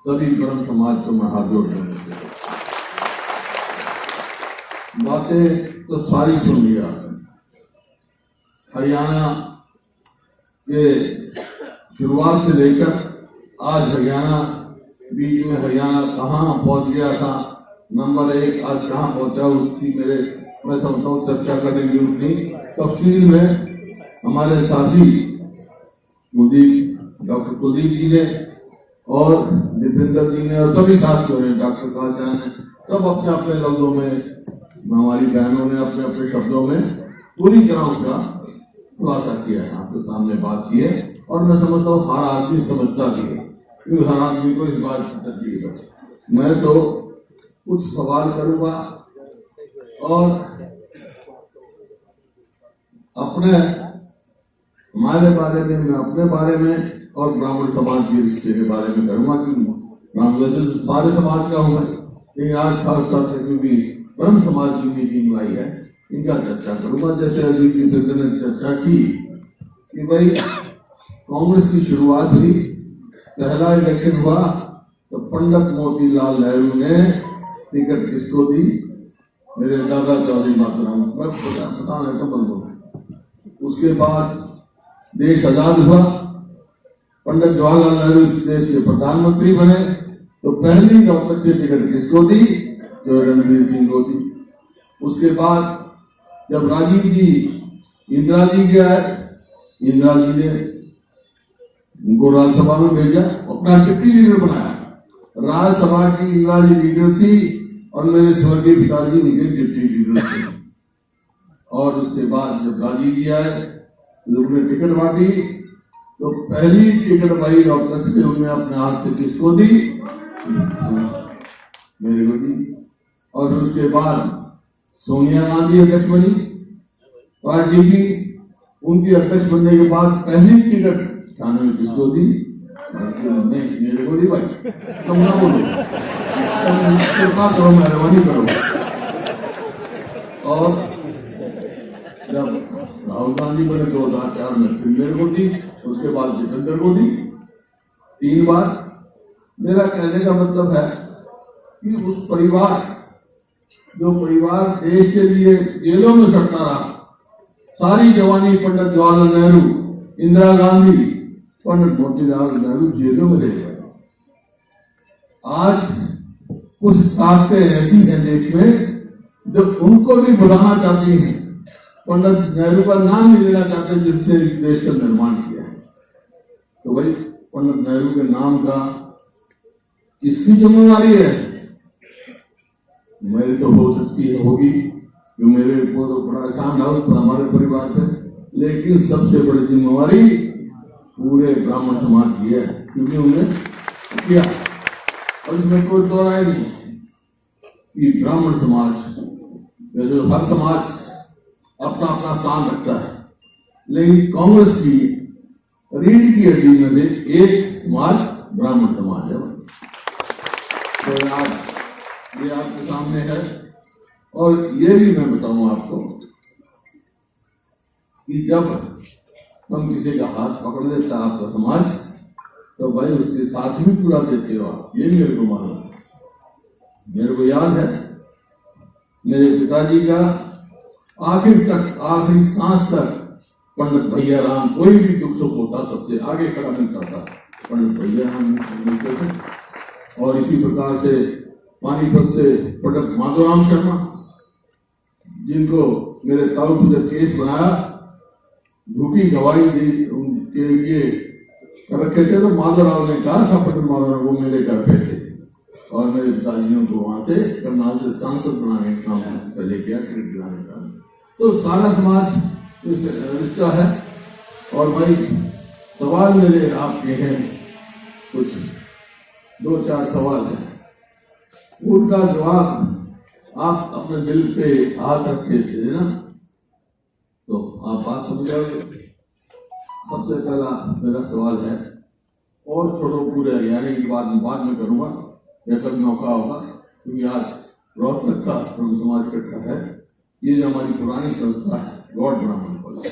सभी ब्रह्म समाज को मैं हाथ जोड़ देता हूं। बातें तो सारी सुन लिया। हरियाणा के शुरुआत से लेकर आज हरियाणा, बीच में हरियाणा कहाँ पहुंच गया था, नंबर 1 आज कहाँ पहुंचा, उसकी मैं समझता हूँ चर्चा करने की जरूरत नहीं। तफसील में हमारे साथी डॉक्टर कुलदीप जी ने और दीपेंद्र जी ने और सभी साथियों ने, डॉक्टर काजा ने, सब अपने अपने लफ्जों में, हमारी बहनों ने अपने अपने शब्दों में पूरी तरह उसका खुलासा किया है, आपके सामने बात की है। और मैं समझता हूँ हर आदमी समझता भी है, क्योंकि हर आदमी को इस बात की तकलीफ है। मैं तो कुछ सवाल करूंगा और हमारे बारे में, मैं अपने बारे में और ब्राह्मण समाज के रिश्ते के बारे में करूंगा, क्योंकि वैसे सारे समाज का हूं मैं, लेकिन आज खासतौर से क्योंकि ब्रह्म समाज की मीटिंग आई है, इनका चर्चा करूंगा। जैसे अभी दीपेंद्र ने चर्चा की कि भाई कांग्रेस की शुरुआत हुई, पहला इलेक्शन हुआ तो पंडित मोतीलाल नेहरू ने टिकट किसको दी? मेरे दादा चौधरी मातराम, मैं पता नहीं तो बंद हो। उसके बाद देश आजाद हुआ, पंडित जवाहरलाल नेहरू इस देश के प्रधानमंत्री बने, तो पहली डॉक्टर से टिकट किसको दी? जो रणवीर सिंह को दी। उसके बाद जब राजीव जी इंदिरा जी गए, इंदिरा जी ने उनको राज्यसभा में भेजा, अपना डिप्टी लीडर बनाया। राज्यसभा की इंदिरा जी लीडर थी और मेरे स्वर्गीय पिताजी उनके डिप्टी लीडर थे। और उसके बाद जब राजीव जी आए, लोगों ने टिकट बांटी, तो पहली टिकट भाई डॉक्टर से उन्होंने अपने हाथ से किसको दी? मेरे को दी। और उसके बाद सोनिया गांधी अध्यक्ष बनी पार्टी की, उनकी अध्यक्ष बनने के बाद पहली टिकट खाने किसको दी? नहीं, मेरे को दी भाई। तुम ना बोलो, कृपा करो, मेहरबानी करो। और जब राहुल गांधी बने 2004 में, फिर मेरे को दी, उसके बाद दीपेंद्र को दी, 3 बार। मेरा कहने का मतलब है कि उस परिवार, जो परिवार देश के लिए जेलों में सड़ता रहा, सारी जवानी पंडित जवाहरलाल नेहरू, इंदिरा गांधी, पंडित मोतीलाल नेहरू जेलों में रह गए। आज कुछ ताकतें ऐसी हैं देश में जो उनको भी बुलाना चाहती हैं, पंडित नेहरू का नाम नहीं लेना चाहते जिसने इस देश का निर्माण किया है। तो भाई पंडित नेहरू के नाम का किसकी जिम्मेवारी है? मेरी तो हो सकती है, होगी, जो मेरे को तो बड़ा आसान है हमारे परिवार से, लेकिन सबसे बड़ी जिम्मेवारी पूरे ब्राह्मण समाज की है, क्योंकि उन्हें किया। और इसमें कोई दो राय नहीं कि ब्राह्मण समाज, जैसे हर समाज अपना अपना स्थान रखता है, लेकिन कांग्रेस की रीढ़ की हड्डी में से एक समाज ब्राह्मण समाज है। तो आज ये आपके सामने है। और ये भी मैं बताऊं आपको कि जब हम किसी का हाथ पकड़ लेता है आपका समाज, तो भाई उसके साथ भी पूरा देते हो आप, ये मेरे को मालूम। मेरे को याद है मेरे पिताजी का आखिर तक, आखिरी सांस तक पंडित भैया राम, कोई भी दुख सुख होता सबसे आगे खड़ा मिलता था, पंडित भैया राम मिलते थे। और इसी प्रकार से पानीपत से पंडित माधवराम शर्मा, जिनको मेरे ताऊ ने केस बनाया, झूठी गवाही दी उनके लिए रखे थे, तो माधवराव ने कहा था पंडित माधवराव वो मेरे घर पे थे, और मेरे पिताजी ने उनको वहां से करनाल से सांसद बनाने का काम पहले किया, टिकट दिलाने का। तो सारा समाज रिश्ता है। और भाई सवाल मेरे आपके हैं, कुछ 2-4 सवाल हैं, उनका जवाब आप अपने दिल पे हाथ रखे थे ना, तो आप बात समझ जाओगे। सबसे पहला मेरा सवाल है, और छोड़ो पूरे हरियाणा की बात बाद में करूंगा या कभी मौका होगा, क्योंकि आज रोहतक का ब्रह्म समाज इकट्ठा है। ये जो हमारी पुरानी संस्था है गॉड ब्राह्मण कॉलेज,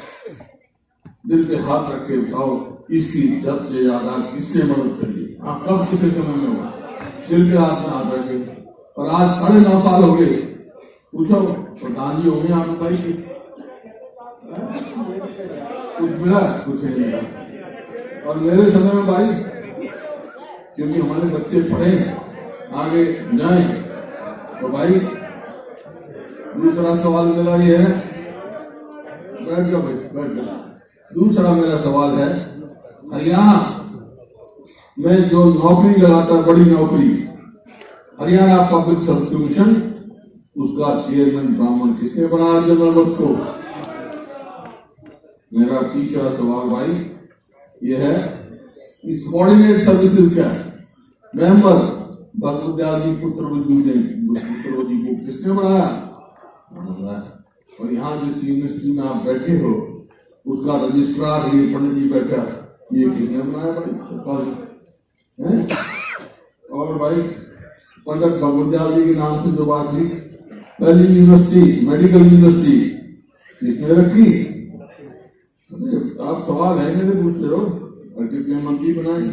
दिल पे हाथ रख के बताओ इसकी जब से याद किससे मदद करिए, आप कब किसी समय में हुआ? दिल के हाथ में हाथ रखे। और आज 9.5 साल हो गए, पूछो प्रधान जी होंगे आप भाई की कुछ मिला? कुछ नहीं मिला। और मेरे समय में भाई, क्योंकि हमारे बच्चे पढ़े आगे जाए, तो भाई दूसरा सवाल मेरा ये है, बैठ जाओ भाई बैठ जाओ। दूसरा मेरा सवाल है, हरियाणा में जो नौकरी लगातार बड़ी नौकरी, हरियाणा पब्लिक सर्विस कमीशन, उसका चेयरमैन ब्राह्मण किसने बनाया जनरल को? मेरा तीसरा सवाल भाई यह है कि सबऑर्डिनेट सर्विसेज का मेंबर भगवदयाल जी पुत्रवती को किसने बनाया? और यहाँ जिस यूनिवर्सिटी में आप बैठे हो उसका रजिस्ट्रार ये पंडित जी बैठा, ये किसने बनाया भाई? और भाई पंडित भगवदयाल जी के नाम से जो बात हुई, पहली यूनिवर्सिटी मेडिकल यूनिवर्सिटी किसने रखी? आप सवाल है मेरे पूछ रहे हो, और कितने मंत्री बनाए?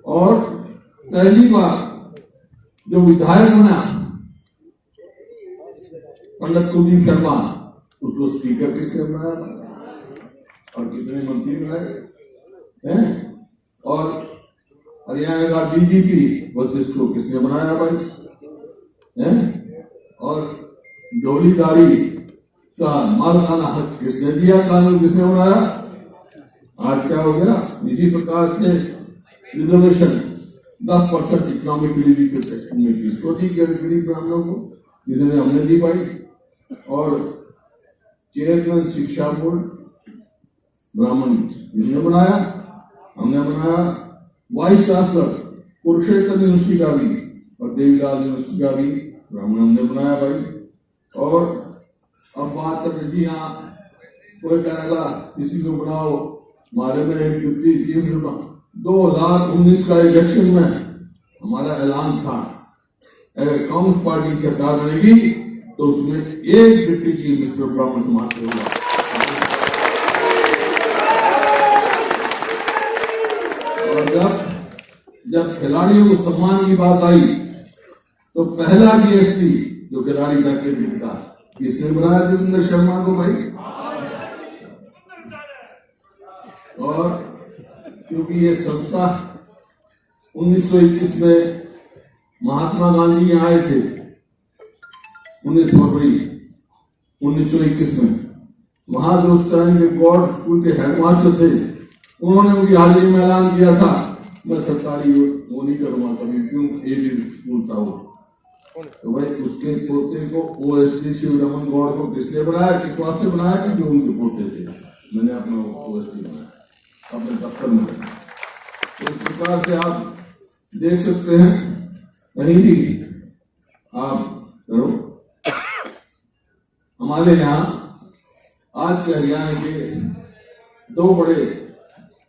और पहली बार जो विधायक बना पंडित कुलदीप शर्मा, उसको स्पीकर किसने बनाया? और कितने मंत्री बनाए हैं? और हरियाणा का डीजीपी वशिष्ठ को किसने बनाया भाई? हैं? और डोलीदारी का मालखाना हक किसने दिया? कानून किसने बनाया? आज क्या हो गया? इसी प्रकार से रिजर्वेशन 10% इकोनॉमिकली वीकर सेक्शन में किसको दी? गरीब ब्राह्मणों को, जिसने हमने दी भाई। और चेयरमैन शिक्षा बोर्ड ब्राह्मण किसने बनाया? हमने बनाया। वाइस चांसलर कुरुक्षेत्र यूनिवर्सिटी का भी और देवीलाल यूनिवर्सिटी का भी ब्राह्मण हमने बनाया भाई। और अब बात कर रही, हाँ कोई कहेगा किसी को बनाओ, हमारे में 2019 का इलेक्शन में हमारा ऐलान था, अगर कांग्रेस पार्टी सरकार बनेगी तो उसमें एक डिप्टी चीफ मिनिस्टर ब्राह्मण समाज से होगा। और जब खिलाड़ियों को सम्मान की बात आई तो पहला जीएसटी जो खिलाड़ी का क्रिकेट का, किसने बनाया? जोगिंदर शर्मा को भाई। और क्योंकि ये संस्था 1921 में महात्मा गांधी यहाँ आए थे, 19 फरवरी 1921 में, वहां जो उस टाइम के गॉड स्कूल के हेडमास्टर थे, उन्होंने उनकी हाजिरी में ऐलान किया था, मैं सरकारी वो नहीं करूंगा कभी, क्यों एडेड स्कूल था वो। तो भाई उसके पोते को ओएसडी शिवरमन गौड़ को किसने बनाया? किस वास्ते बनाया? कि जो उनके पोते थे, मैंने अपना ओएसडी बनाया अपने दफ्तर में। तो इस प्रकार से आप देख सकते हैं, कहीं भी आप करो। हमारे यहाँ आज के हरियाणा के 2 बड़े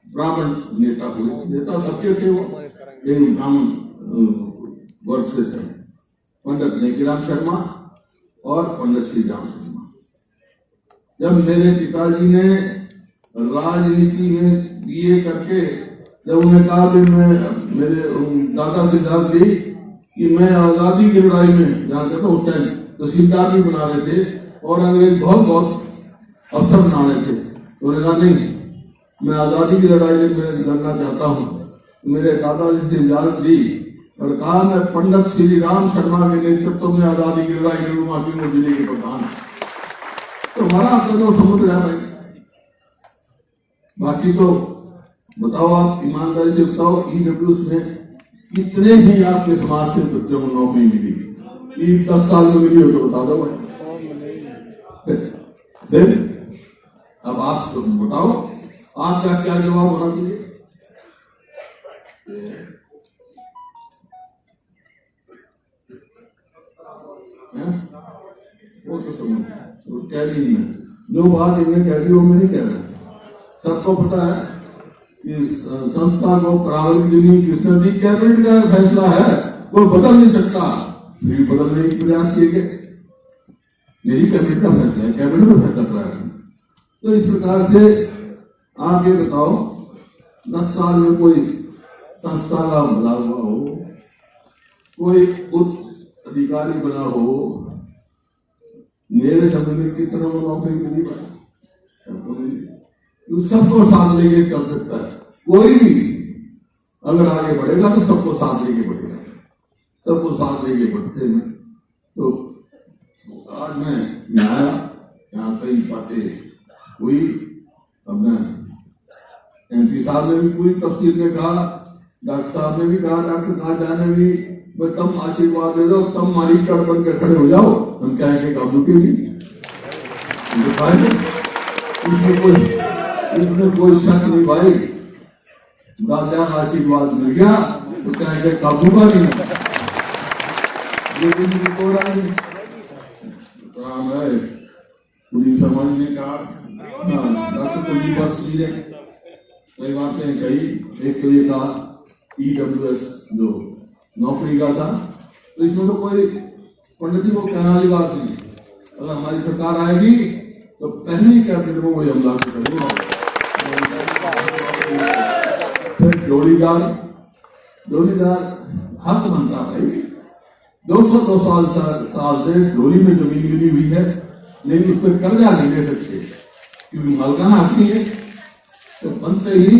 ब्राह्मण नेता हुए, नेता सबके थे वो, लेकिन ब्राह्मण वर्ग से थे, पंडित नेकीराम शर्मा और पंडित श्री राम शर्मा। जब मेरे पिताजी ने राजनीति में बीए करके, जब उन्हें कहा कि मैं मेरे दादा से इजाजत ली कि मैं आजादी की लड़ाई में जहाँ कहता उस टाइम तहसीलदार भी बना रहे थे और अंग्रेज बहुत अफसर बना रहे थे, तो उन्होंने कहा नहीं, मैं आजादी की लड़ाई में लड़ना चाहता हूँ। मेरे दादाजी से इजाजत दी और कहा मैं पंडित श्री राम शर्मा के नेतृत्व में आजादी की लड़ाई लड़ूंगा, क्यों जिले के प्रधान। तो हमारा तो समुद्र है भाई। बाकी तो बताओ, आप ईमानदारी से बताओ, ईडब्ल्यूएस में कितने ही आपके समाज से बच्चों को नौकरी मिली? 10 साल में मिली हो तो बता दो भाई। फिर अब आप तो बताओ, आपका क्या जवाब होना चाहिए? वो तो समझ कह दी नहीं, जो बात इन्हें कह दी वो मैं नहीं कह रहा। सबको पता है कि संस्था को प्रारंभिक यूनियन किसने दी, कैबिनेट का फैसला है, कोई बदल नहीं सकता। फिर बदलने के प्रयास किए गए, मेरी कैबिनेट का फैसला है, कैबिनेट में फैसला कराया। तो इस प्रकार से आप ये बताओ, 10 साल में कोई संस्था का भला हुआ हो, कोई उच्च अधिकारी बना हो, मेरे समय में कितना नौकरी मिली तो सबको साथ लेके चल सकता है। कोई भी अगर आगे बढ़ेगा तो सबको साथ लेके बढ़ेगा, सबको साथ लेके बढ़ते हैं। तो आज मैं आया, यहाँ कई बातें हुई। हमने MP साहब ने भी पूरी तफसील में कहा, डॉक्टर साहब ने भी कहा, डॉक्टर खाजा ने भी, मैं तुम आशीर्वाद दे दो, तुम मारी कर बन के खड़े हो जाओ, हम कहेंगे कब रुकेगी। इसमें कोई शक नहीं भाई, दादा आशीर्वाद मिल गया तो कहेंगे कब रुका नहीं। लेकिन काम है पुलिस समाज ने कहा, डॉक्टर पुलिस बस ने कई बातें कही। एक तो ये कहा EWS जो नौकरी का था, तो इसमें तो कोई पंडित जी को कहने वाली बात नहीं। अगर हमारी सरकार आएगी तो पहली कैबिनेट में वही हम लागू करेंगे। फिर जोड़ीदार हक बनता भाई, 200 साल से डोली में जमीन मिली हुई है, लेकिन उस पर कर्जा नहीं ले सकते क्योंकि मालकाना हक नहीं है। तो बनते ही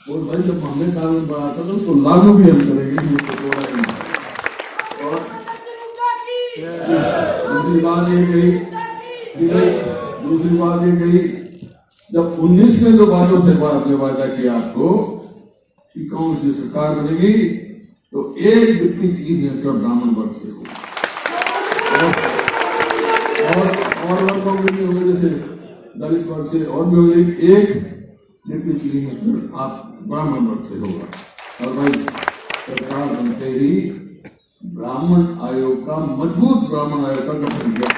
वो भाई जब हमने कानून बनाता था उसको लागू भी हम करेंगे। और दूसरी बात ये कही, जब 19 में जो बातों से आपने वादा किया आपको कि कौन सी सरकार बनेगी, तो एक डिप्टी चीफ मिनिस्टर ब्राह्मण वर्ग से हो और वर्गों में भी होंगे, जैसे दलित वर्ग से और भी होगी। एक डिप्टी चीफ मिनिस्टर आप ब्राह्मण वर्ग से होगा। और भाई सरकार बनते ही ब्राह्मण आयोग का, मजबूत ब्राह्मण आयोग का गठन किया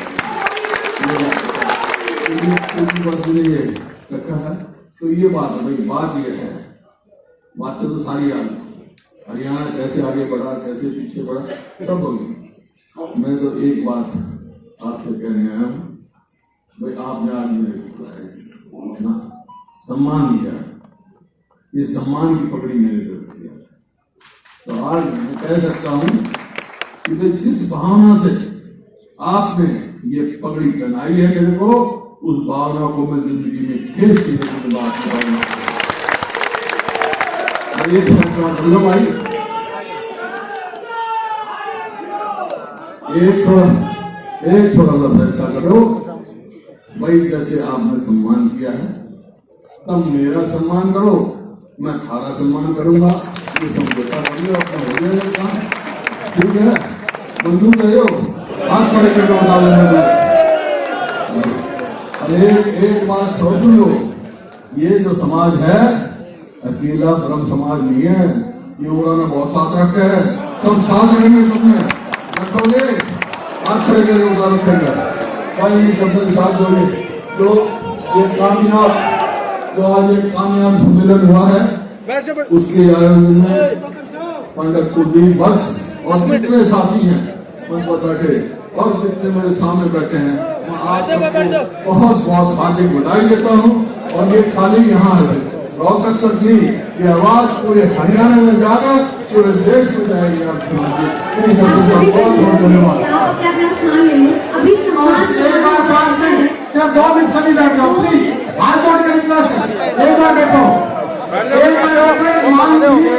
रखा है। तो ये बात है भाई, बात ये है, बातें तो सारी आ गई। हरियाणा कैसे आगे बढ़ा, कैसे पीछे बढ़ा, सब होगी। मैं तो एक बात आपसे कहने आया हूँ भाई, आपने आज मेरे को इतना सम्मान दिया, ये सम्मान की पकड़ी मेरे को दिया। तो आज मैं कह सकता हूँ कि भाई जिस भावना से आपने ये पगड़ी पहनाई है मेरे को, उस भावना को मैं जिंदगी में ठेस की बात करूंगा। एक फैसला भाई, एक थोड़ा सा फैसला करो भाई, जैसे आपने सम्मान किया है तब मेरा सम्मान करो, मैं थारा सम्मान करूंगा। ये समझौता करिए, अपना हो जाएगा, ठीक है। बंदूक ले हो, हाथ खड़े करके बता देना। एक बात सोच लो, ये जो समाज है अकेला ब्रह्म समाज नहीं है, ये उन्होंने बहुत साथ रखे हैं, सब साथ रहेंगे, तुमने रखोगे, हाथ खड़े करके बता रखेंगे, कई शब्द साथ दोगे। तो ये कामयाब, जो आज एक कामयाब सम्मेलन हुआ है, उसके आयोजन में पंडित कुलदीप भट्ट और कितने साथी हैं मन पर बैठे और जितने मेरे सामने बैठे हैं, मैं आप सबको बहुत बहुत हार्दिक बधाई देता हूँ। और ये खाली यहाँ है, रोहतक तक नहीं, ये आवाज पूरे हरियाणा में जाकर पूरे देश में जाएगी। आपको बहुत बहुत धन्यवाद। सिर्फ 2 मिनट सभी बैठ जाओ प्लीज, हाथ जोड़ कर रिक्वेस्ट, एक बार बैठो, एक बार मान लीजिए।